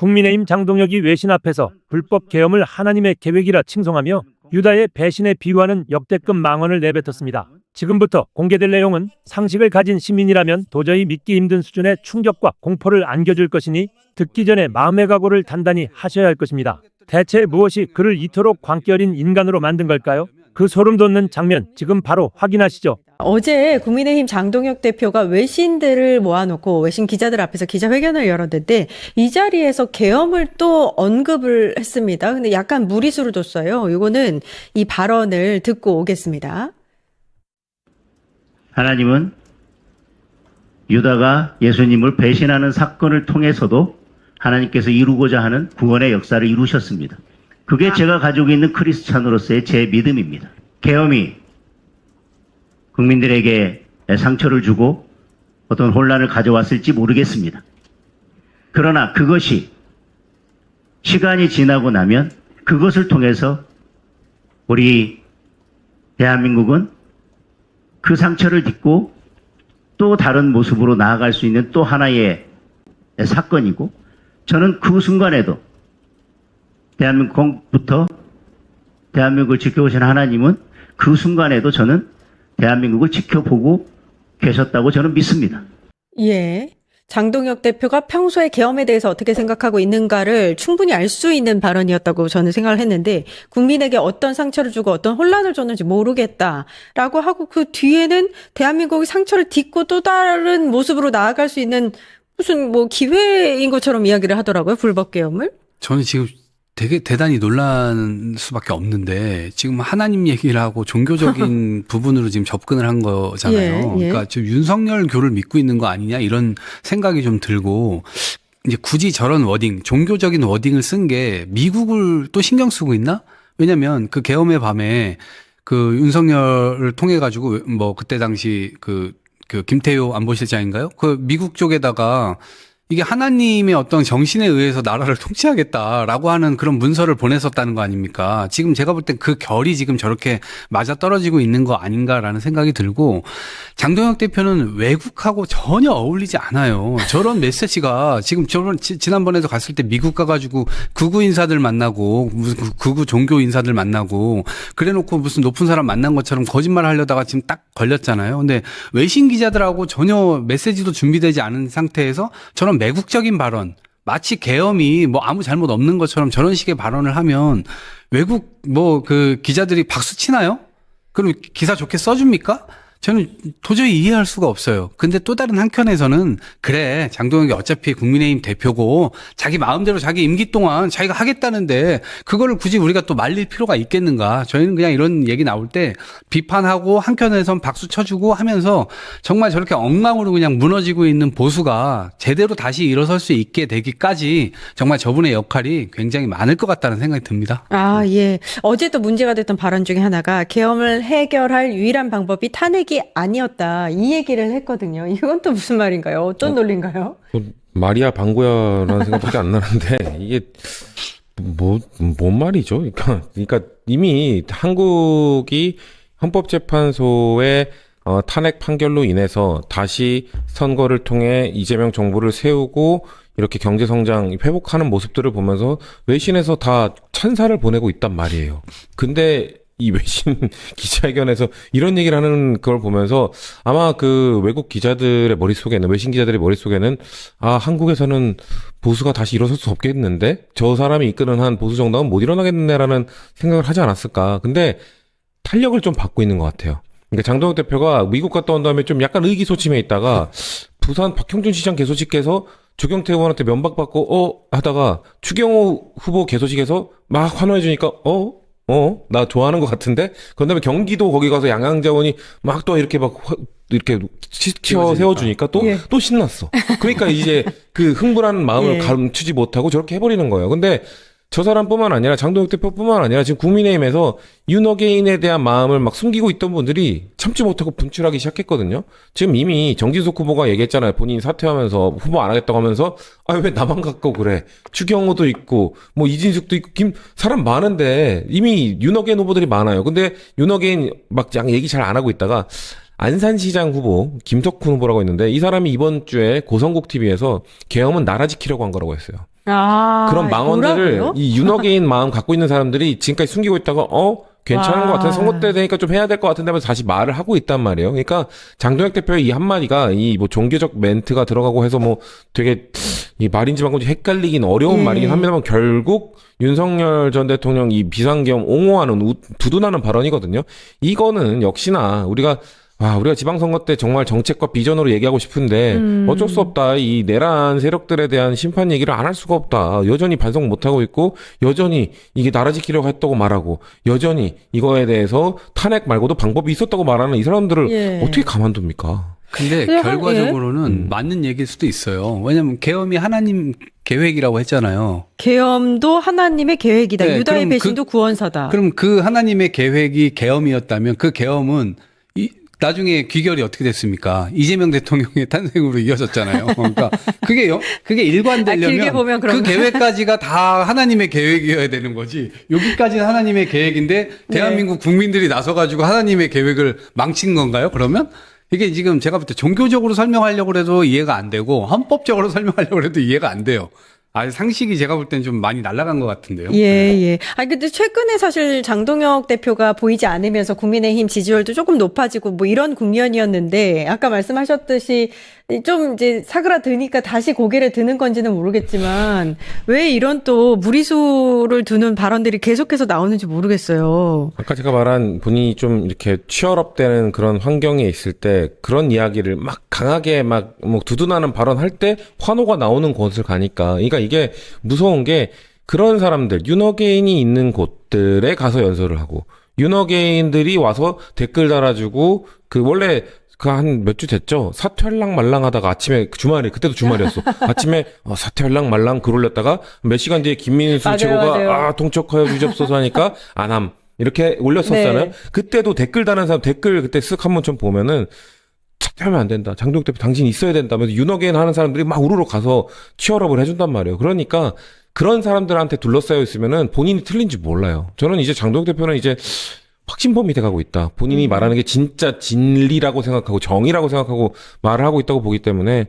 국민의힘 장동혁이 외신 앞에서 불법 계엄을 하나님의 계획이라 칭송하며 유다의 배신에 비유하는 역대급 망언을 내뱉었습니다. 지금부터 공개될 내용은 상식을 가진 시민이라면 도저히 믿기 힘든 수준의 충격과 공포를 안겨줄 것이니 듣기 전에 마음의 각오를 단단히 하셔야 할 것입니다. 대체 무엇이 그를 이토록 광기 어린 인간으로 만든 걸까요? 그 소름 돋는 장면 지금 바로 확인하시죠. 어제 국민의힘 장동혁 대표가 외신들을 모아놓고 외신 기자들 앞에서 기자회견을 열었는데 이 자리에서 계엄을 또 언급을 했습니다. 근데 약간 무리수를 뒀어요. 이거는 이 발언을 듣고 오겠습니다. 하나님은 유다가 예수님을 배신하는 사건을 통해서도 하나님께서 이루고자 하는 구원의 역사를 이루셨습니다. 그게 제가 가지고 있는 크리스찬으로서의 제 믿음입니다. 계엄이 국민들에게 상처를 주고 어떤 혼란을 가져왔을지 모르겠습니다. 그러나 그것이 시간이 지나고 나면 그것을 통해서 우리 대한민국은 그 상처를 딛고 또 다른 모습으로 나아갈 수 있는 또 하나의 사건이고, 저는 그 순간에도 대한민국부터 대한민국을 지켜오신 하나님은 그 순간에도 저는 대한민국을 지켜보고 계셨다고 저는 믿습니다. 예. 장동혁 대표가 평소에 계엄에 대해서 어떻게 생각하고 있는가를 충분히 알 수 있는 발언이었다고 저는 생각을 했는데, 국민에게 어떤 상처를 주고 어떤 혼란을 줬는지 모르겠다라고 하고 그 뒤에는 대한민국이 상처를 딛고 또 다른 모습으로 나아갈 수 있는 무슨 뭐 기회인 것처럼 이야기를 하더라고요. 불법 계엄을. 저는 지금 되게 대단히 놀란 수밖에 없는데, 지금 하나님 얘기를 하고 종교적인 부분으로 지금 접근을 한 거잖아요. 예, 예. 그러니까 지금 윤석열 교를 믿고 있는 거 아니냐 이런 생각이 좀 들고, 이제 굳이 저런 워딩, 종교적인 워딩을 쓴 게 미국을 또 신경 쓰고 있나? 왜냐면 그 계엄의 밤에 그 윤석열을 통해 가지고 뭐 그때 당시 그 김태효 안보실장인가요? 그 미국 쪽에다가 이게 하나님의 어떤 정신에 의해서 나라를 통치하겠다라고 하는 그런 문서를 보냈었다는 거 아닙니까? 지금 제가 볼 땐 그 결이 지금 저렇게 맞아 떨어지고 있는 거 아닌가라는 생각이 들고, 장동혁 대표는 외국하고 전혀 어울리지 않아요. 저런 메시지가 지금 지난번에도 갔을 때 미국 가가지고 극우 인사들 만나고 무슨 극우 종교 인사들 만나고 그래놓고 무슨 높은 사람 만난 것처럼 거짓말 하려다가 지금 딱 걸렸잖아요. 근데 외신 기자들하고 전혀 메시지도 준비되지 않은 상태에서 저런 매국적인 발언, 마치 계엄이 뭐 아무 잘못 없는 것처럼 저런 식의 발언을 하면 외국 뭐 그 기자들이 박수 치나요? 그럼 기사 좋게 써줍니까? 저는 도저히 이해할 수가 없어요. 근데 또 다른 한켠에서는 그래, 장동혁이 어차피 국민의힘 대표고 자기 마음대로 자기 임기 동안 자기가 하겠다는데 그거를 굳이 우리가 또 말릴 필요가 있겠는가. 저희는 그냥 이런 얘기 나올 때 비판하고 한켠에선 박수 쳐주고 하면서 정말 저렇게 엉망으로 그냥 무너지고 있는 보수가 제대로 다시 일어설 수 있게 되기까지 정말 저분의 역할이 굉장히 많을 것 같다는 생각이 듭니다. 아, 예. 어제도 문제가 됐던 발언 중에 하나가 계엄을 해결할 유일한 방법이 탄핵이 아니었다, 이 얘기를 했거든요. 이건 또 무슨 말인가요? 어떤 논리인가요? 말이야 방구야라는 생각밖에 안 나는데 이게 뭔 말이죠? 그러니까 이미 한국이 헌법재판소의 탄핵 판결로 인해서 다시 선거를 통해 이재명 정부를 세우고 이렇게 경제성장 회복하는 모습들을 보면서 외신에서 다 찬사를 보내고 있단 말이에요. 근데 이 외신 기자회견에서 이런 얘기를 하는 걸 보면서 아마 그 외국 기자들의 머릿속에는, 외신 기자들의 머릿속에는 한국에서는 보수가 다시 일어설 수 없겠는데? 저 사람이 이끄는 한 보수 정당은 못 일어나겠네라는 생각을 하지 않았을까. 근데 탄력을 좀 받고 있는 것 같아요. 그러니까 장동혁 대표가 미국 갔다 온 다음에 좀 약간 의기소침해 있다가 부산 박형준 시장 개소식에서 조경태 의원한테 면박받고 하다가 추경호 후보 개소식에서 막 환호해주니까 나 좋아하는 것 같은데? 그 다음에 경기도 거기 가서 양양자원이 막 또 이렇게 이렇게 세워주니까 또 신났어. 그러니까 이제 그 흥분하는 마음을 감추지 못하고 저렇게 해버리는 거예요. 근데 저 사람뿐만 아니라 장동혁 대표뿐만 아니라 지금 국민의힘에서 윤어게인에 대한 마음을 막 숨기고 있던 분들이 참지 못하고 분출하기 시작했거든요. 지금 이미 정진석 후보가 얘기했잖아요. 본인 사퇴하면서 후보 안 하겠다고 하면서 왜 나만 갖고 그래. 추경호도 있고 뭐 이진숙도 있고 사람 많은데 이미 윤어게인 후보들이 많아요. 근데 윤어게인 막 얘기 잘 안 하고 있다가 안산시장 후보 김석훈 후보라고 있는데 이 사람이 이번 주에 고성국 TV에서 계엄은 나라 지키려고 한 거라고 했어요. 그런 망언들을 뭐라고요? 이 윤호개인 마음 갖고 있는 사람들이 지금까지 숨기고 있다가 괜찮은 것 같아. 선거 때 되니까 좀 해야 될 것 같은데 하면서 다시 말을 하고 있단 말이에요. 그러니까 장동혁 대표의 이 한마디가 이 뭐 종교적 멘트가 들어가고 해서 뭐 되게 이 말인지 말인지 헷갈리긴 어려운 말이긴 합니다만 결국 윤석열 전 대통령 이 비상계엄 옹호하는 두둔하는 발언이거든요. 이거는 역시나 우리가 지방선거 때 정말 정책과 비전으로 얘기하고 싶은데 어쩔 수 없다. 이 내란 세력들에 대한 심판 얘기를 안 할 수가 없다. 여전히 반성 못하고 있고 여전히 이게 나라 지키려고 했다고 말하고 여전히 이거에 대해서 탄핵 말고도 방법이 있었다고 말하는 이 사람들을 어떻게 가만둡니까? 근데 결과적으로는 맞는 얘기일 수도 있어요. 왜냐면 계엄이 하나님 계획이라고 했잖아요. 계엄도 하나님의 계획이다. 네, 유다의 그럼 배신도 구원사다. 그럼 그 하나님의 계획이 계엄이었다면 그 계엄은 나중에 귀결이 어떻게 됐습니까? 이재명 대통령의 탄생으로 이어졌잖아요. 그러니까 그게 일관되려면 길게 보면 그 계획까지가 다 하나님의 계획이어야 되는 거지. 여기까지는 하나님의 계획인데 대한민국 국민들이 나서가지고 하나님의 계획을 망친 건가요? 그러면? 이게 지금 제가 볼 때 종교적으로 설명하려고 해도 이해가 안 되고 헌법적으로 설명하려고 해도 이해가 안 돼요. 상식이 제가 볼 때는 좀 많이 날아간 것 같은데요. 예. 근데 최근에 사실 장동혁 대표가 보이지 않으면서 국민의힘 지지율도 조금 높아지고 뭐 이런 국면이었는데 아까 말씀하셨듯이 좀 이제 사그라드니까 다시 고개를 드는 건지는 모르겠지만 왜 이런 또 무리수를 두는 발언들이 계속해서 나오는지 모르겠어요. 아까 제가 말한 본인이 좀 이렇게 취업되는 그런 환경에 있을 때 그런 이야기를 막 강하게 막 뭐 두둔하는 발언할 때 환호가 나오는 곳을 가니까 그러니까 이게 무서운 게 그런 사람들 윤호개인이 있는 곳들에 가서 연설을 하고 윤호개인들이 와서 댓글 달아주고 그 원래 그 한 몇 주 됐죠. 사퇴할랑 말랑 하다가 아침에 주말에 그때도 주말이었어. 아침에 사퇴할랑 말랑 글 올렸다가 몇 시간 뒤에 김민수 맞아요, 최고가 맞아요. 통촉하여 주십소서 하니까 안함 이렇게 올렸었잖아요. 네. 그때도 댓글 다는 사람 댓글 그때 쓱 한번 좀 보면은 사퇴하면 안 된다. 장동혁 대표 당신 있어야 된다면서 윤호개인 하는 사람들이 막 우르르 가서 치얼업을 해준단 말이에요. 그러니까 그런 사람들한테 둘러싸여 있으면은 본인이 틀린지 몰라요. 저는 이제 장동혁 대표는 이제 확신범이 돼가고 있다. 본인이 말하는 게 진짜 진리라고 생각하고 정의라고 생각하고 말을 하고 있다고 보기 때문에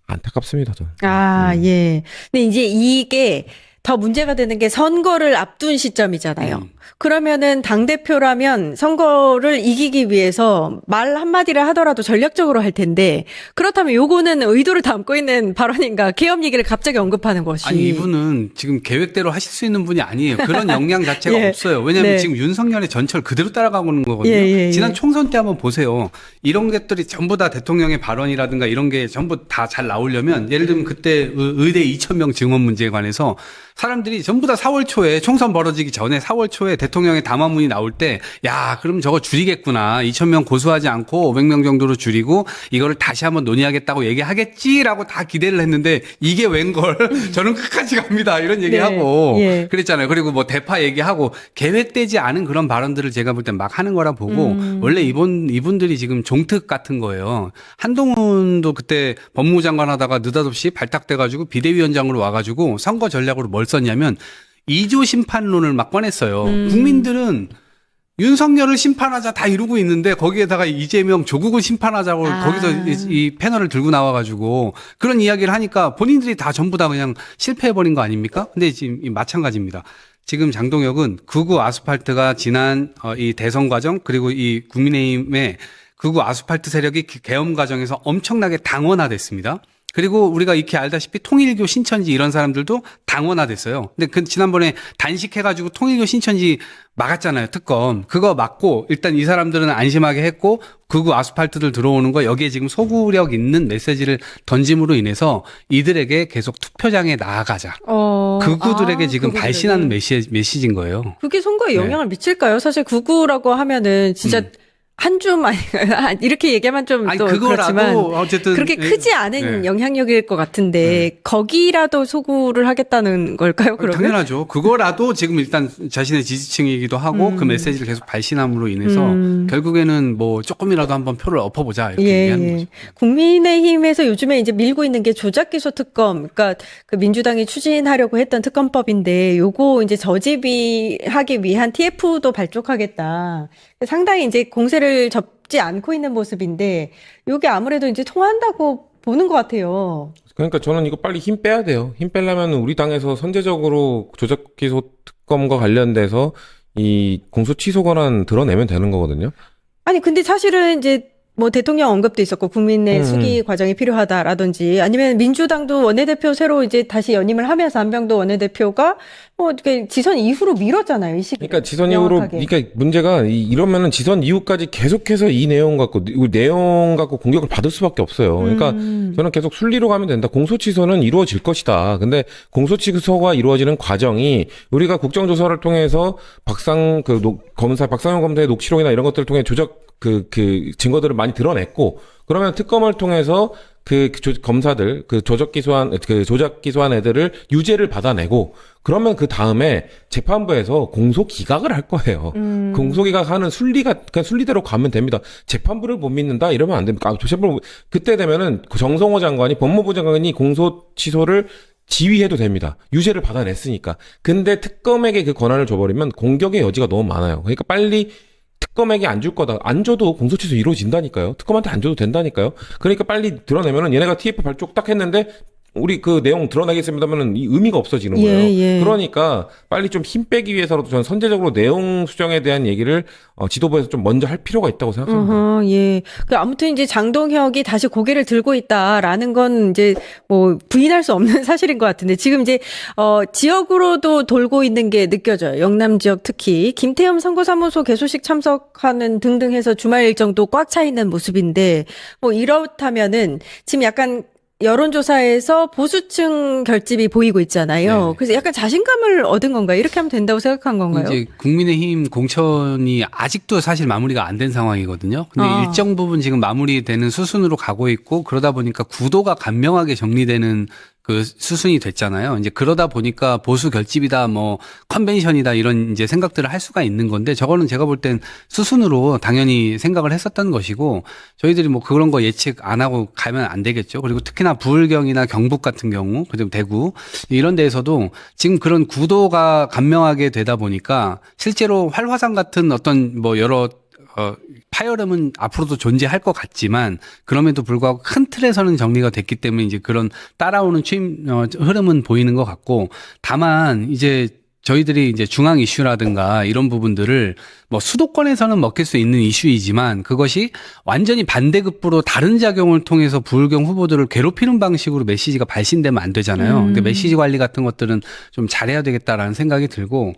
안타깝습니다. 저는. 예. 근데 이제 이게 더 문제가 되는 게 선거를 앞둔 시점이잖아요. 그러면은 당대표라면 선거를 이기기 위해서 말 한마디를 하더라도 전략적으로 할 텐데 그렇다면 요거는 의도를 담고 있는 발언인가 계엄 얘기를 갑자기 언급하는 것이. 아니 이분은 지금 계획대로 하실 수 있는 분이 아니에요. 그런 역량 자체가 예. 없어요. 왜냐하면 네. 지금 윤석열의 전철 그대로 따라가는 거거든요. 예. 지난 총선 때 한번 보세요. 이런 것들이 전부 다 대통령의 발언이라든가 이런 게 전부 다 잘 나오려면 예를 들면 그때 의대 2,000명 증원 문제에 관해서 사람들이 전부 다 4월 초에 총선 벌어지기 전에 4월 초에 대통령의 담화문이 나올 때 야 그럼 저거 줄이겠구나. 2,000명 고수하지 않고 500명 정도로 줄이고 이거를 다시 한번 논의하겠다고 얘기하겠지라고 다 기대를 했는데 이게 웬걸 저는 끝까지 갑니다. 이런 얘기하고 예. 그랬잖아요. 그리고 뭐 대파 얘기하고 계획되지 않은 그런 발언들을 제가 볼 때 막 하는 거라 보고 원래 이분들이 지금 종특 같은 거예요. 한동훈도 그때 법무부 장관 하다가 느닷없이 발탁돼가지고 비대위원장으로 와가지고 선거 전략으로 뭘 썼냐면 2조 심판론을 막 꺼냈어요. 국민들은 윤석열을 심판하자 다 이루고 있는데 거기에다가 이재명 조국을 심판하자고 거기서 이 패널을 들고 나와가지고 그런 이야기를 하니까 본인들이 다 전부 다 그냥 실패해버린 거 아닙니까? 근데 지금 마찬가지입니다. 지금 장동혁은 극우 아스팔트가 지난 이 대선 과정 그리고 이 국민의힘의 극우 아스팔트 세력이 계엄 과정에서 엄청나게 당원화됐습니다. 그리고 우리가 익히 알다시피 통일교 신천지 이런 사람들도 당원화됐어요. 근데 지난번에 단식해가지고 통일교 신천지 막았잖아요. 특검. 그거 막고 일단 이 사람들은 안심하게 했고 극우 아스팔트들 들어오는 거 여기에 지금 소구력 있는 메시지를 던짐으로 인해서 이들에게 계속 투표장에 나아가자. 극우들에게 지금 극우들에게. 발신하는 메시지인 거예요. 그게 선거에 영향을 미칠까요? 사실 극우라고 하면은 진짜 한 줌 이렇게 얘기하면 좀 또 그렇지만 어쨌든 그렇게 크지 않은 영향력일 것 같은데 거기라도 소구를 하겠다는 걸까요? 그러면? 당연하죠. 그거라도 지금 일단 자신의 지지층이기도 하고 그 메시지를 계속 발신함으로 인해서 결국에는 뭐 조금이라도 한번 표를 엎어보자 이렇게 얘기하는 거죠. 국민의힘에서 요즘에 이제 밀고 있는 게 조작기소 특검, 그러니까 그 민주당이 추진하려고 했던 특검법인데 요거 이제 저지비하기 위한 TF도 발족하겠다. 상당히 이제 공세를 접지 않고 있는 모습인데 요게 아무래도 이제 통한다고 보는 것 같아요. 그러니까 저는 이거 빨리 힘 빼야 돼요. 힘 빼려면 우리 당에서 선제적으로 조작 기소 특검과 관련돼서 이 공소 취소 권한 드러내면 되는 거거든요. 아니, 근데 사실은 이제 뭐 대통령 언급도 있었고 국민의 수기 과정이 필요하다라든지 아니면 민주당도 원내대표 새로 이제 다시 연임을 하면서 한병도 원내대표가 뭐 이렇게 지선 이후로 미뤘잖아요, 이 시기. 그러니까 지선 이후로, 그러니까 문제가 이러면은 지선 이후까지 계속해서 이 내용 갖고 공격을 받을 수밖에 없어요. 그러니까 저는 계속 순리로 가면 된다. 공소 취소는 이루어질 것이다. 근데 공소 취소가 이루어지는 과정이 우리가 국정조사를 통해서 박상현 검사의 녹취록이나 이런 것들을 통해 그 증거들을 많이 드러냈고, 그러면 특검을 통해서 검사들, 조작 기소한 애들을 유죄를 받아내고, 그러면 그 다음에 재판부에서 공소 기각을 할 거예요. 공소 기각하는 그냥 순리대로 가면 됩니다. 재판부를 못 믿는다? 이러면 안 됩니다. 그때 되면은 정성호 장관이, 법무부 장관이 공소 취소를 지휘해도 됩니다. 유죄를 받아냈으니까. 근데 특검에게 그 권한을 줘버리면 공격의 여지가 너무 많아요. 그러니까 빨리 특검에게 안 줄 거다. 안 줘도 공소취소 이루어진다니까요. 특검한테 안 줘도 된다니까요. 그러니까 빨리 드러내면은 얘네가 TF 발족 딱 했는데 우리 그 내용 드러나겠습니다면은 이 의미가 없어지는 거예요. 예. 그러니까 빨리 좀 힘 빼기 위해서라도 저는 선제적으로 내용 수정에 대한 얘기를 지도부에서 좀 먼저 할 필요가 있다고 생각합니다. 예. 아무튼 이제 장동혁이 다시 고개를 들고 있다라는 건 이제 뭐 부인할 수 없는 사실인 것 같은데 지금 이제 지역으로도 돌고 있는 게 느껴져요. 영남 지역 특히 김태흠 선거사무소 개소식 참석하는 등등 해서 주말 일정도 꽉 차 있는 모습인데 뭐 이렇다면은 지금 약간 여론조사에서 보수층 결집이 보이고 있잖아요. 네. 그래서 약간 자신감을 얻은 건가요? 이렇게 하면 된다고 생각한 건가요? 이제 국민의힘 공천이 아직도 사실 마무리가 안 된 상황이거든요. 근데 일정 부분 지금 마무리되는 수순으로 가고 있고 그러다 보니까 구도가 간명하게 정리되는 그 수순이 됐잖아요. 이제 그러다 보니까 보수 결집이다, 뭐 컨벤션이다 이런 이제 생각들을 할 수가 있는 건데 저거는 제가 볼 땐 수순으로 당연히 생각을 했었던 것이고 저희들이 뭐 그런 거 예측 안 하고 가면 안 되겠죠. 그리고 특히나 부울경이나 경북 같은 경우 그리고 대구 이런 데에서도 지금 그런 구도가 간명하게 되다 보니까 실제로 활화산 같은 어떤 뭐 여러 파열음은 앞으로도 존재할 것 같지만 그럼에도 불구하고 큰 틀에서는 정리가 됐기 때문에 이제 그런 따라오는 흐름은 보이는 것 같고 다만 이제 저희들이 이제 중앙 이슈라든가 이런 부분들을 뭐 수도권에서는 먹힐 수 있는 이슈이지만 그것이 완전히 반대급부로 다른 작용을 통해서 부울경 후보들을 괴롭히는 방식으로 메시지가 발신되면 안 되잖아요. 근데 메시지 관리 같은 것들은 좀 잘해야 되겠다라는 생각이 들고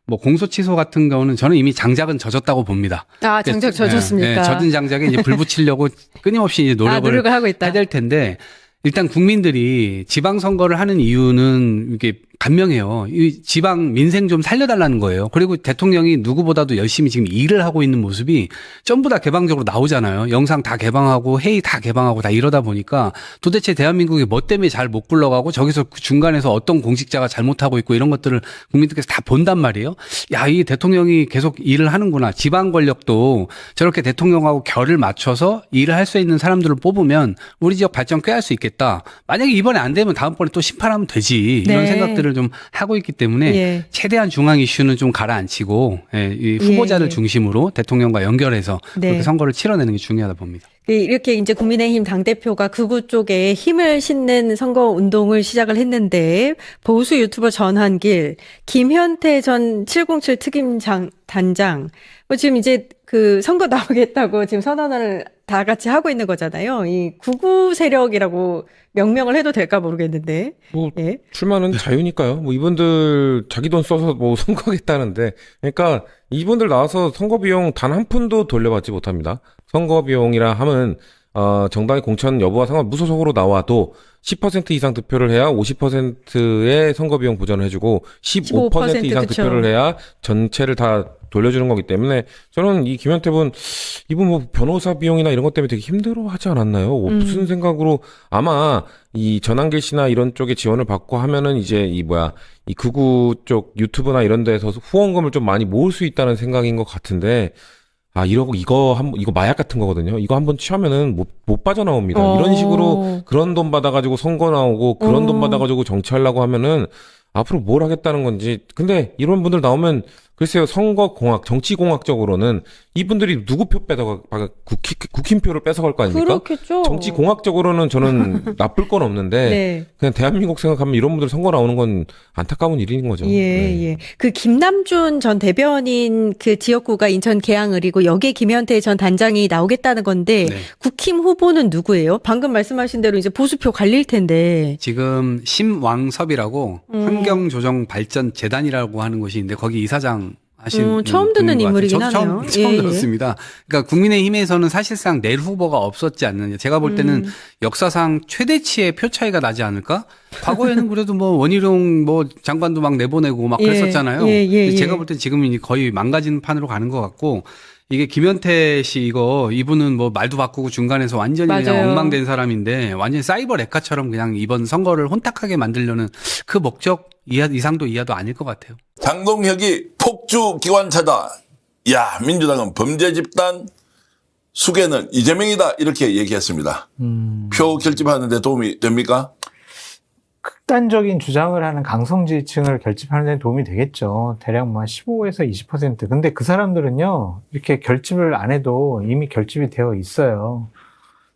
뭐 공소 취소 같은 경우는 저는 이미 장작은 젖었다고 봅니다. 장작 젖었습니까? 젖은 장작에 이제 불 붙이려고 끊임없이 이제 노력을 하고 있다. 해야 될 텐데 일단 국민들이 지방선거를 하는 이유는 이게 간명해요. 이 지방 민생 좀 살려달라는 거예요. 그리고 대통령이 누구보다도 열심히 지금 일을 하고 있는 모습이 전부 다 개방적으로 나오잖아요. 영상 다 개방하고 회의 다 개방하고 다 이러다 보니까 도대체 대한민국이 뭐 때문에 잘 못 굴러가고 저기서 그 중간에서 어떤 공직자가 잘못하고 있고 이런 것들을 국민들께서 다 본단 말이에요. 야, 이 대통령이 계속 일을 하는구나. 지방 권력도 저렇게 대통령하고 결을 맞춰서 일을 할 수 있는 사람들을 뽑으면 우리 지역 발전 꽤 할 수 있겠다. 만약에 이번에 안 되면 다음번에 또 심판하면 되지. 이런 생각들을 좀 하고 있기 때문에 최대한 중앙 이슈는 좀 가라앉히고 이 후보자를 중심으로 대통령과 연결해서 그렇게 선거를 치러내는 게 중요하다 봅니다. 이렇게 이제 국민의힘 당대표가 극우 쪽에 힘을 싣는 선거 운동을 시작을 했는데 보수 유튜버 전환길, 김현태 전 707 특임 단장 지금 이제 그 선거 나오겠다고 지금 선언을 다 같이 하고 있는 거잖아요. 이 극우 세력이라고 명명을 해도 될까 모르겠는데. 출마는 자유니까요. 뭐 이분들 자기 돈 써서 뭐 선거하겠다는데. 그러니까 이분들 나와서 선거 비용 단 한 푼도 돌려받지 못합니다. 선거 비용이라 하면 정당의 공천 여부와 상관 무소속으로 나와도 10% 이상 득표를 해야 50%의 선거 비용 보전을 해주고 15% 이상 그쵸. 득표를 해야 전체를 다 돌려주는 거기 때문에 저는 이 김현태 이분 뭐 변호사 비용이나 이런 것 때문에 되게 힘들어 하지 않았나요? 무슨 생각으로 아마 이 전환길 씨나 이런 쪽에 지원을 받고 하면은 이제 이 극우 쪽 유튜브나 이런 데서 후원금을 좀 많이 모을 수 있다는 생각인 것 같은데 이거 마약 같은 거거든요. 이거 한번 취하면은 못 빠져나옵니다. 이런 식으로 그런 돈 받아가지고 선거 나오고 그런 돈 받아가지고 정치하려고 하면은 앞으로 뭘 하겠다는 건지. 근데 이런 분들 나오면 글쎄요, 선거공학, 정치공학적으로는 이분들이 누구 표 국힘 표를 뺏어갈 거 아닙니까? 그렇겠죠. 정치공학적으로는 저는 나쁠 건 없는데, 네. 그냥 대한민국 생각하면 이런 분들 선거 나오는 건 안타까운 일인 거죠. 예, 네. 예. 그 김남준 전 대변인 그 지역구가 인천 계양을이고 여기에 김현태 전 단장이 나오겠다는 건데 네. 국힘 후보는 누구예요? 방금 말씀하신 대로 이제 보수표 갈릴 텐데. 지금 심왕섭이라고 환경조정발전재단이라고 하는 곳이 있는데 거기 이사장 하신 처음 듣는 분인 것 인물이긴 같아요. 저도 하네요. 처음 예, 예. 들었습니다. 그러니까 국민의힘에서는 사실상 낼 후보가 없었지 않느냐. 제가 볼 때는 역사상 최대치의 표 차이가 나지 않을까? 과거에는 그래도 뭐 원희룡 뭐 장관도 막 내보내고 막 예, 그랬었잖아요. 예, 예, 근데 제가 예. 볼 때 지금은 거의 망가진 판으로 가는 것 같고 이게 김현태 씨 이분은 뭐 말도 바꾸고 중간에서 완전히 그냥 맞아요. 엉망된 사람인데 완전히 사이버 레카처럼 그냥 이번 선거를 혼탁하게 만들려는 그 목적 이상도 이하도 아닐 것 같아요. 장동혁이 폭주 기관차다. 야, 민주당은 범죄 집단, 수괴는 이재명이다. 이렇게 얘기했습니다. 표 결집하는 데 도움이 됩니까? 극단적인 주장을 하는 강성 지지층을 결집하는 데 도움이 되겠죠. 대략 뭐 15에서 20%. 근데 그 사람들은요, 이렇게 결집을 안 해도 이미 결집이 되어 있어요.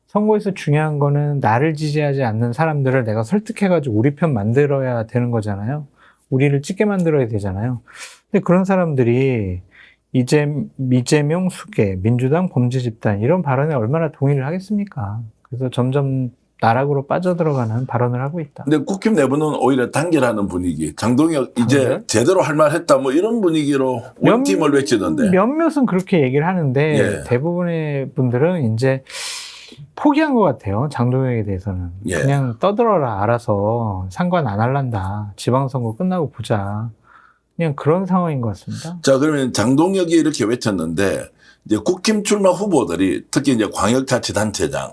선거에서 중요한 거는 나를 지지하지 않는 사람들을 내가 설득해가지고 우리 편 만들어야 되는 거잖아요. 우리를 찍게 만들어야 되잖아요. 근데 그런 사람들이 이재명 수괴, 민주당 범죄 집단 이런 발언에 얼마나 동의를 하겠습니까? 그래서 점점 나락으로 빠져들어가는 발언을 하고 있다. 근데 국힘 내부는 오히려 단결하는 분위기. 장동혁 이제 단결? 제대로 할 말 했다. 뭐 이런 분위기로 원팀을 외치던데. 몇몇은 그렇게 얘기를 하는데 예. 대부분의 분들은 이제 포기한 것 같아요. 장동혁에 대해서는. 예. 그냥 떠들어라 알아서 상관 안 할란다. 지방선거 끝나고 보자. 그냥 그런 상황인 것 같습니다. 자, 그러면 장동혁이 이렇게 외쳤는데 이제 국힘 출마 후보들이 특히 이제 광역자치단체장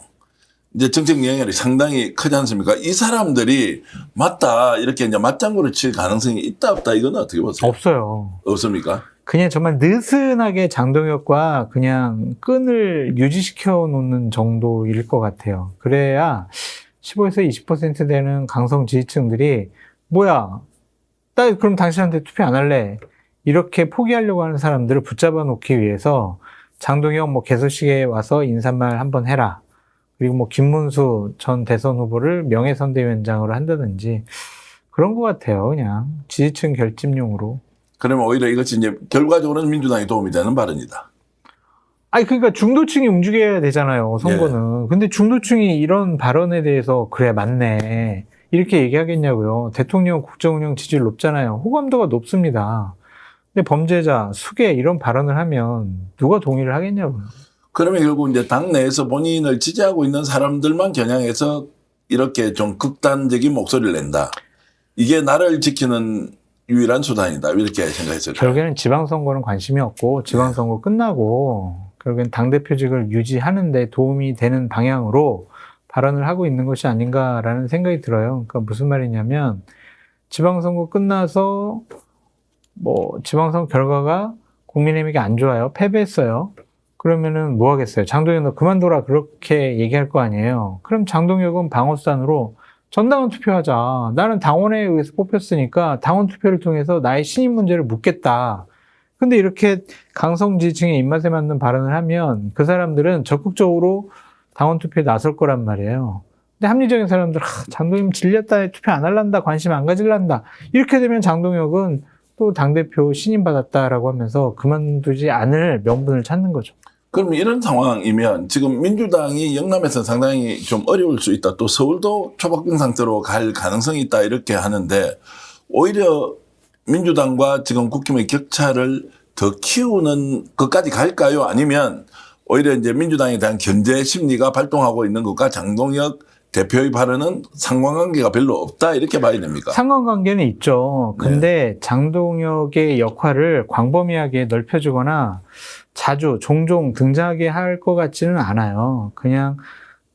이제 정책 영향력이 상당히 크지 않습니까? 이 사람들이 맞다 이렇게 이제 맞장구를 칠 가능성이 있다 없다 이거는 어떻게 보세요? 없어요. 없습니까? 그냥 정말 느슨하게 장동혁과 그냥 끈을 유지시켜 놓는 정도일 것 같아요. 그래야 15에서 20% 되는 강성 지지층들이 뭐야, 나 그럼 당신한테 투표 안 할래. 이렇게 포기하려고 하는 사람들을 붙잡아 놓기 위해서 장동혁 뭐 개소식에 와서 인사말 한번 해라. 그리고 뭐 김문수 전 대선 후보를 명예선대위원장으로 한다든지 그런 것 같아요. 그냥 지지층 결집용으로. 그러면 오히려 이것이 이제 결과적으로는 민주당에 도움이 되는 발언이다. 아니, 그러니까 중도층이 움직여야 되잖아요, 선거는. 근데 중도층이 이런 발언에 대해서, 그래, 맞네. 이렇게 얘기하겠냐고요. 대통령 국정운영 지지율 높잖아요. 호감도가 높습니다. 근데 범죄자, 수괴 이런 발언을 하면 누가 동의를 하겠냐고요. 그러면 결국 이제 당내에서 본인을 지지하고 있는 사람들만 겨냥해서 이렇게 좀 극단적인 목소리를 낸다. 이게 나를 지키는 유일한 수단이다. 이렇게 생각했어요. 결국에는 지방선거는 관심이 없고, 지방선거 끝나고, 결국엔 당대표직을 유지하는 데 도움이 되는 방향으로 발언을 하고 있는 것이 아닌가라는 생각이 들어요. 그러니까 무슨 말이냐면, 지방선거 끝나서, 뭐, 지방선거 결과가 국민의힘에게 안 좋아요. 패배했어요. 그러면은 뭐 하겠어요? 장동혁 너 그만둬라. 그렇게 얘기할 거 아니에요. 그럼 장동혁은 방어수단으로 전당원 투표하자. 나는 당원에 의해서 뽑혔으니까 당원 투표를 통해서 나의 신임 문제를 묻겠다. 근데 이렇게 강성 지지층의 입맛에 맞는 발언을 하면 그 사람들은 적극적으로 당원 투표에 나설 거란 말이에요. 근데 합리적인 사람들, 장동혁 질렸다, 투표 안 할란다, 관심 안 가질란다. 이렇게 되면 장동혁은 또 당대표 신임 받았다라고 하면서 그만두지 않을 명분을 찾는 거죠. 그럼 이런 상황이면 지금 민주당이 영남에서 상당히 좀 어려울 수 있다. 또 서울도 초박빙 상태로 갈 가능성이 있다. 이렇게 하는데 오히려 민주당과 지금 국힘의 격차를 더 키우는 것까지 갈까요? 아니면 오히려 이제 민주당에 대한 견제 심리가 발동하고 있는 것과 장동혁 대표의 발언은 상관관계가 별로 없다. 이렇게 봐야 됩니까? 상관관계는 있죠. 근데 장동혁의 역할을 광범위하게 넓혀주거나 자주 종종 등장하게 할 것 같지는 않아요. 그냥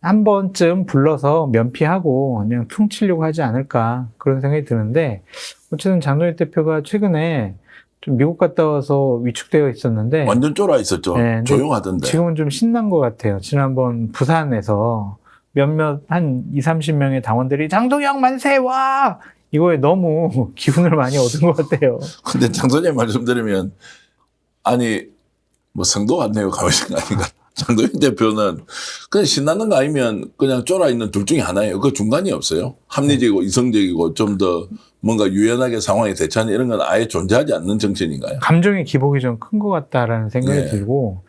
한 번쯤 불러서 면피하고 그냥 퉁치려고 하지 않을까 그런 생각이 드는데 어쨌든 장동혁 대표가 최근에 좀 미국 갔다 와서 위축되어 있었는데 완전 쫄아 있었죠. 네, 조용하던데. 지금은 좀 신난 것 같아요. 지난번 부산에서 몇몇 한 20, 30명의 당원들이 장동혁 만세 와! 이거에 너무 기운을 많이 얻은 것 같아요. 근데 장 소장님 말씀드리면 아니 뭐 성도 안 내고 가보신 거 아닌가? 장동영 대표는 그냥 신나는 거 아니면 그냥 쫄아 있는 둘 중에 하나예요. 그 중간이 없어요. 합리적이고 이성적이고 좀 더 뭔가 유연하게 상황에 대처하는 이런 건 아예 존재하지 않는 정치인인가요? 감정의 기복이 좀 큰 것 같다라는 생각이 네. 들고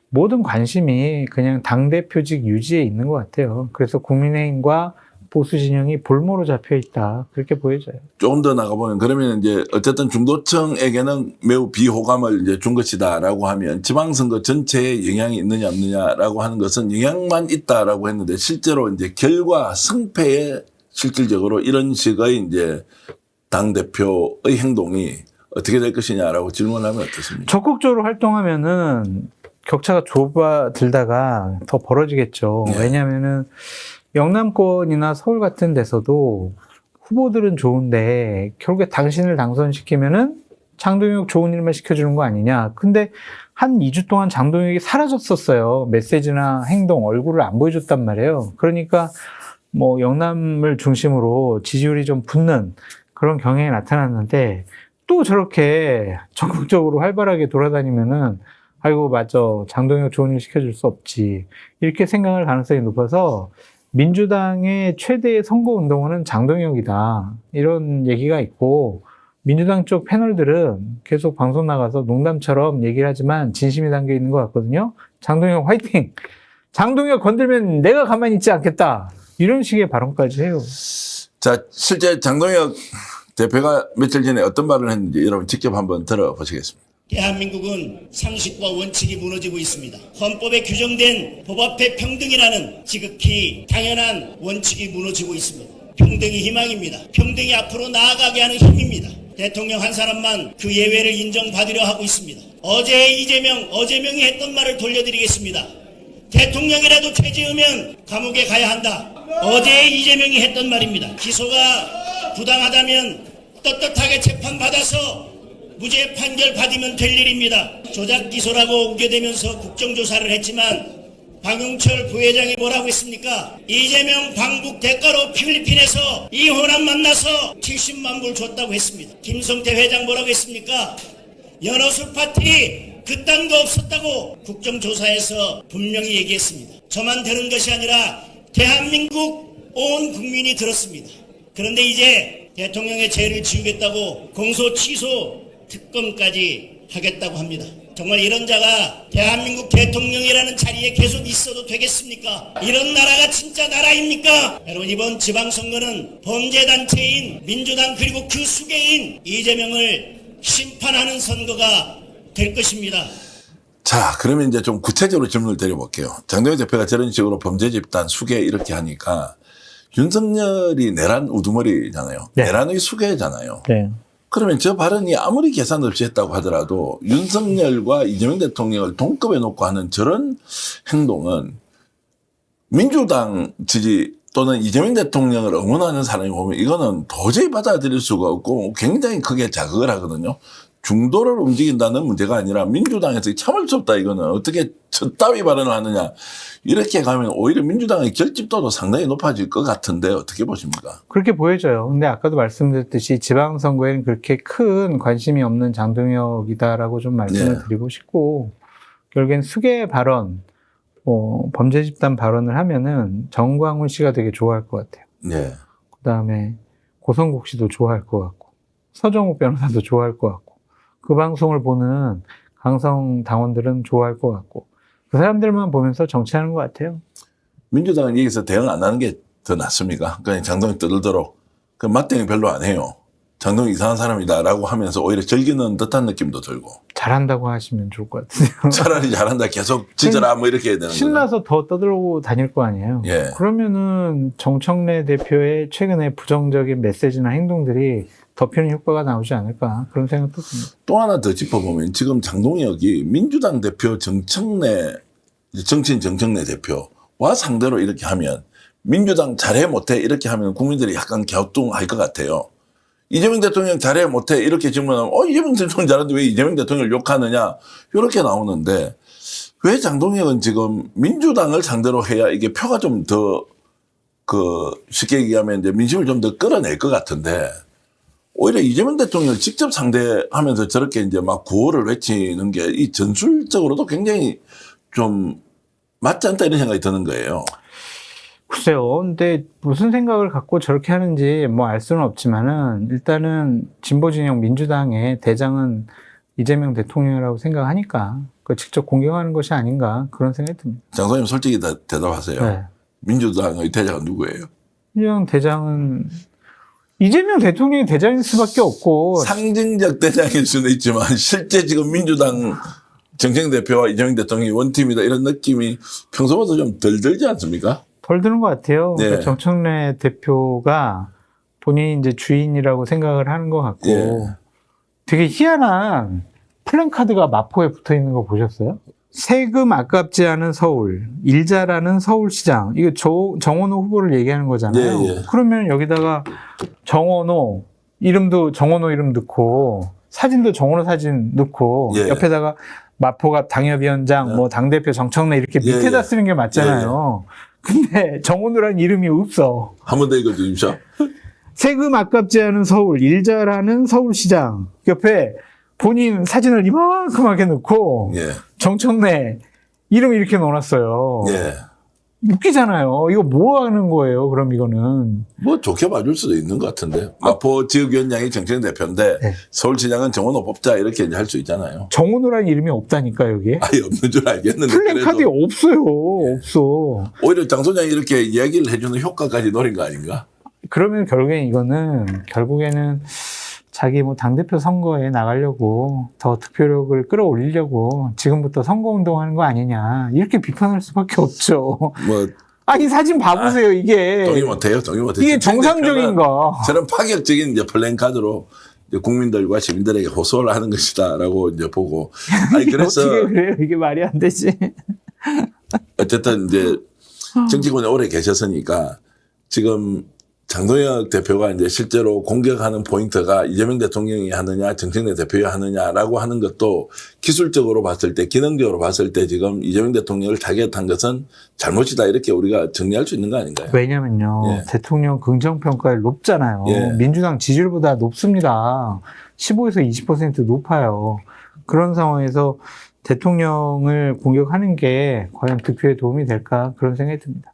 모든 관심이 그냥 당대표직 유지에 있는 것 같아요. 그래서 국민의힘과 보수 진영이 볼모로 잡혀 있다. 그렇게 보여져요. 조금 더 나가보면 그러면 이제 어쨌든 중도층에게는 매우 비호감을 이제 준 것이다라고 하면 지방선거 전체에 영향이 있느냐 없느냐라고 하는 것은 영향만 있다라고 했는데 실제로 이제 결과 승패에 실질적으로 이런 식의 이제 당대표의 행동이 어떻게 될 것이냐라고 질문하면 어떻습니까? 적극적으로 활동하면은 격차가 좁아들다가 더 벌어지겠죠. 네. 왜냐하면은 영남권이나 서울 같은 데서도 후보들은 좋은데 결국에 당신을 당선시키면은 장동혁 좋은 일만 시켜주는 거 아니냐. 근데 한 2주 동안 장동혁이 사라졌었어요. 메시지나 행동, 얼굴을 안 보여줬단 말이에요. 그러니까 뭐 영남을 중심으로 지지율이 좀 붙는 그런 경향이 나타났는데 또 저렇게 적극적으로 활발하게 돌아다니면은 아이고 맞아 장동혁 좋은 일 시켜줄 수 없지 이렇게 생각할 가능성이 높아서 민주당의 최대의 선거운동원은 장동혁이다 이런 얘기가 있고 민주당 쪽 패널들은 계속 방송 나가서 농담처럼 얘기를 하지만 진심이 담겨 있는 것 같거든요. 장동혁 화이팅! 장동혁 건들면 내가 가만히 있지 않겠다 이런 식의 발언까지 해요. 자, 실제 장동혁 대표가 며칠 전에 어떤 말을 했는지 여러분 직접 한번 들어보시겠습니다. 대한민국은 상식과 원칙이 무너지고 있습니다. 헌법에 규정된 법 앞에 평등이라는 지극히 당연한 원칙이 무너지고 있습니다. 평등이 희망입니다. 평등이 앞으로 나아가게 하는 힘입니다. 대통령 한 사람만 그 예외를 인정받으려 하고 있습니다. 어제 어제명이 했던 말을 돌려드리겠습니다. 대통령이라도 죄 지으면 감옥에 가야 한다. 어제 이재명이 했던 말입니다. 기소가 부당하다면 떳떳하게 재판받아서 무죄 판결 받으면 될 일입니다. 조작 기소라고 우겨대면서 국정조사를 했지만 박용철 부회장이 뭐라고 했습니까? 이재명 방북 대가로 필리핀에서 이호남 만나서 70만 불 줬다고 했습니다. 김성태 회장 뭐라고 했습니까? 연어술 파티 그딴 거 없었다고 국정조사에서 분명히 얘기했습니다. 저만 들은 것이 아니라 대한민국 온 국민이 들었습니다. 그런데 이제 대통령의 죄를 지우겠다고 공소 취소 특검까지 하겠다고 합니다. 정말 이런 자가 대한민국 대통령이라는 자리에 계속 있어도 되겠습니까? 이런 나라가 진짜 나라입니까? 여러분 이번 지방선거는 범죄단체인 민주당 그리고 그 수괴인 이재명을 심판하는 선거가 될 것입니다. 자, 그러면 이제 좀 구체적으로 질문을 드려볼게요. 장동혁 대표가 저런 식으로 범죄 집단 수괴 이렇게 하니까 윤석열이 내란 우두머리잖아요. 네. 내란의 수괴잖아요. 네. 그러면 저 발언이 아무리 계산 없이 했다고 하더라도 윤석열과 이재명 대통령을 동급에 놓고 하는 저런 행동은 민주당 지지 또는 이재명 대통령을 응원하는 사람이 보면 이거는 도저히 받아들일 수가 없고 굉장히 크게 자극을 하거든요. 중도를 움직인다는 문제가 아니라 민주당에서 참을 수 없다 이거는 어떻게 저 따위 발언을 하느냐 이렇게 가면 오히려 민주당의 결집도도 상당히 높아질 것 같은데 어떻게 보십니까? 그렇게 보여져요. 근데 아까도 말씀드렸듯이 지방선거에는 그렇게 큰 관심이 없는 장동혁이다라고 좀 말씀을 네. 드리고 싶고 결국엔 수괴 발언, 범죄 집단 발언을 하면은 정광훈 씨가 되게 좋아할 것 같아요. 네. 그다음에 고성국 씨도 좋아할 것 같고 서정욱 변호사도 좋아할 것 같고 그 방송을 보는 강성 당원들은 좋아할 것 같고 그 사람들만 보면서 정치하는 것 같아요. 민주당은 여기서 대응 안 하는 게 더 낫습니까? 그냥 장동혁 떠들도록 그 맞대응 별로 안 해요. 장동혁 이상한 사람이다라고 하면서 오히려 즐기는 듯한 느낌도 들고 잘한다고 하시면 좋을 것 같아요. 차라리 잘한다 계속 찢어라 뭐 이렇게 해야 되는 거죠. 신나서 더 떠들고 다닐 거 아니에요. 예. 그러면은 정청래 대표의 최근에 부정적인 메시지나 행동들이 덮이는 효과가 나오지 않을까 그런 생각도 듭니다. 또 하나 더 짚어보면 지금 장동혁이 민주당 대표 정청래 대표와 상대로 이렇게 하면 민주당 잘해 못해 이렇게 하면 국민들이 약간 갸우뚱할 것 같아요. 이재명 대통령 잘해 못해 이렇게 질문하면 이재명 대통령 잘하는데 왜 이재명 대통령을 욕하느냐 이렇게 나오는데 왜 장동혁은 지금 민주당을 상대로 해야 이게 표가 좀 더 쉽게 얘기하면 이제 민심을 좀 더 끌어낼 것 같은데 오히려 이재명 대통령을 직접 상대하면서 저렇게 이제 막 구호를 외치는 게 이 전술적으로도 굉장히 좀 맞지 않다 이런 생각이 드는 거예요. 글쎄요. 근데 무슨 생각을 갖고 저렇게 하는지 뭐 알 수는 없지만은 일단은 진보 진영 민주당의 대장은 이재명 대통령이라고 생각하니까 그 직접 공격하는 것이 아닌가 그런 생각이 듭니다. 장소님 솔직히 대답하세요. 네. 민주당의 대장은 누구예요? 민주당 대장은 이재명 대통령이 대장일 수밖에 없고 상징적 대장일 수는 있지만 실제 지금 민주당 정책 대표와 이재명 대통령이 원팀이다 이런 느낌이 평소보다 좀 덜 들지 않습니까? 덜 드는 것 같아요. 네. 그러니까 정청래 대표가 본인이 이제 주인이라고 생각을 하는 것 같고 예. 되게 희한한 플랜카드가 마포에 붙어 있는 거 보셨어요? 세금 아깝지 않은 서울, 일 잘하는 서울시장. 이거 정원호 후보를 얘기하는 거잖아요. 예, 예. 그러면 여기다가 정원호 이름도 정원호 이름 넣고 사진도 정원호 사진 넣고 예. 옆에다가 마포갑 당협위원장, 뭐 당대표 정청래 이렇게 예, 밑에다 예. 쓰는 게 맞잖아요. 근데 정원호라는 이름이 없어. 한 번 더 읽어주십시오. 세금 아깝지 않은 서울, 일 잘하는 서울시장. 옆에 본인 사진을 이만큼하게 넣고 예. 정청래 이름 이렇게 넣어놨어요. 예. 웃기잖아요. 이거 뭐 하는 거예요? 그럼 이거는. 뭐 좋게 봐줄 수도 있는 것 같은데. 마포 지역위원장이 정책 대표인데 네. 서울시장은 정원호 뽑자 이렇게 이제 할 수 있잖아요. 정원호라는 이름이 없다니까 여기에. 아예 없는 줄 알겠는데. 플랜카드에 그래도 없어요. 없어. 오히려 장 소장이 이렇게 이야기를 해주는 효과까지 노린 거 아닌가? 그러면 결국에는 자기 뭐 당대표 선거에 나가려고 더 득표력을 끌어올리려고 지금부터 선거운동하는 거 아니냐. 이렇게 비판할 수밖에 없죠. 뭐 이 사진 봐보세요, 이게. 동의 못해요. 동의 못해요. 이게 정책 정상적인 대표는 거. 저런 파격적인 이제 플랜카드로 이제 국민들과 시민들에게 호소를 하는 것이다라고 이제 보고. 아니 그래서 어떻게 그래요? 이게 말이 안 되지. 어쨌든 이제 정치권에 오래 계셨으니까 지금 장동혁 대표가 이제 실제로 공격하는 포인트가 이재명 대통령이 하느냐, 정청래 대표가 하느냐라고 하는 것도 기술적으로 봤을 때, 기능적으로 봤을 때 지금 이재명 대통령을 타겟한 것은 잘못이다 이렇게 우리가 정리할 수 있는 거 아닌가요? 왜냐면요. 예. 대통령 긍정평가율 높잖아요. 예. 민주당 지지율보다 높습니다. 15에서 20% 높아요. 그런 상황에서 대통령을 공격하는 게 과연 득표에 도움이 될까 그런 생각이 듭니다.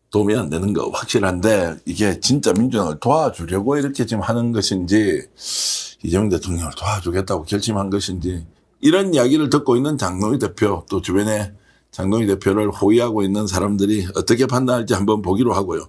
도움이 안 되는 거 확실한데 이게 진짜 민주당을 도와주려고 이렇게 지금 하는 것인지 이재명 대통령을 도와주겠다고 결심한 것인지 이런 이야기를 듣고 있는 장동희 대표 또 주변에 장동희 대표를 호위하고 있는 사람들이 어떻게 판단할지 한번 보기로 하고요.